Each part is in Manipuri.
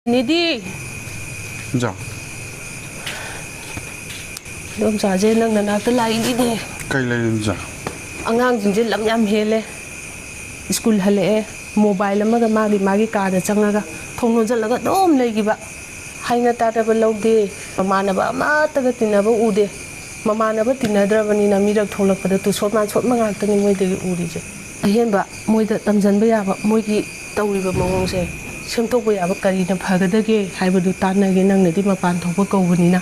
Nidi. Ja. Dom saje nang nanakta lai ni de. Kai lai ja. Angang jingje lam yam hele. School hale mobile amaga magi ka da changaga thongno jalaga dom leigiba. Haina ta da balaude mamana ba ma ta ga tinaba ude. Mamana ba tinadrabani na mirak tholakpada tu sotman sotmanga tani moi de urije. Ahenba moi da tamjanba yaba moi gi tawriba mawongse. Semtok ba yaba kari na phagadage haibadu tanage nang nadi mapan thokba kawbani na.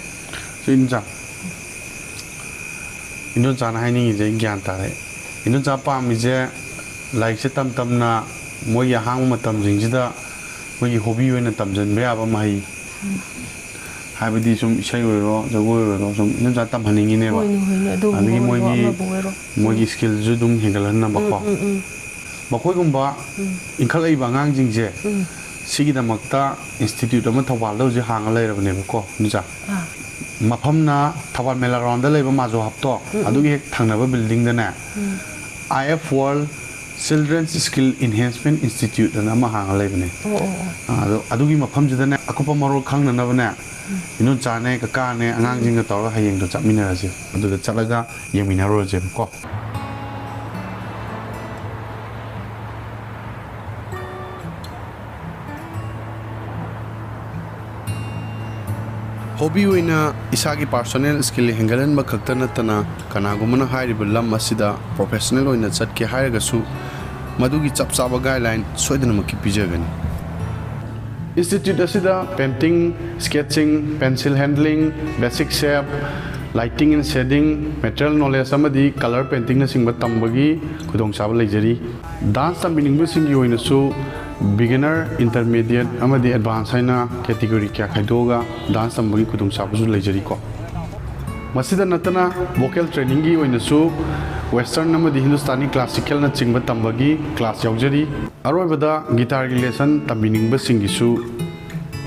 Inja. Ino jana haini je gyan tare. Ino japa mi je like se tam na moi ya hang matam jingjida moi hobby wena tamjan ba yaba mai. Haibadi sum isai ro jagoi ro sum ino ja tam haningi ne ba. Ani moi gi skill ju dum hengalan na ba ko. Bakoi gumba inkhalai ba ngang jingje. Sigi da makta institute ama thawal lo je hang lai rabne ko nuja mafamna thawal mela round da leba majo hapto adugi hek thangnaba building da na IF World Children's Skill Enhancement Institute da ma hang lai bne adugi mafam je da na akupa marol khangna na bne inu chane ka ne angang jing ga tor hayeng do chapmina ra je adu da chalaga yemina ro je ko hobby wina isagi personal skill hengalan ma khakta natana kanagumana hairiba lam asida professional oina chatke hairagasu madugi chapchaba guideline soidana makki pijagani institute asida painting sketching pencil handling basic shape lighting and shading material knowledge amadi color painting na singba tambagi khudong chaba leijari dance tambining singi oina su beginner intermediate amadi advanced haina category kya khaidoga dance tambagi khudong chabuju leijari ko masida natana vocal training gi oina su western amadi hindustani classical na chingba tambagi class yaujari aroibada guitar lesson tambining ba singi su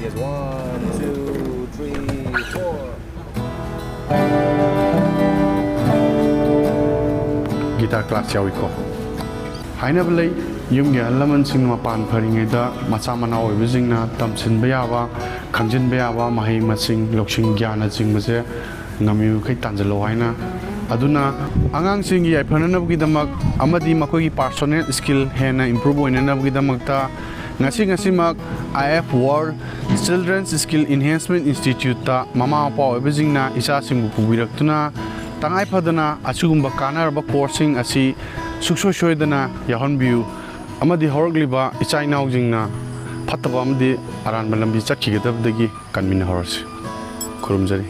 yes 1 2 3 4 guitar class yawi ko haina blai yum ge alaman sing mapan pharinge da macha mana oibjingna tamsin bayaba khangjin bayaba mahai masing loksing gyana jingmase ngami khai tanjalo haina aduna angang singi aiphana gi damak amadi makoi personal skill hena improve oina gi damak ta ngasi mak IF World Children's Skill Enhancement Institute ta mama pa oibjingna isa singbu pubiraktuna tangai phadana achugumba kanarba course asi suksoi soidana yahonbiu Amadi Hourakliba Echa-Enaosingna Fattaba Amadi Aranba Lambida Chatkhigadabadagi Kanminahourasi Kurumjari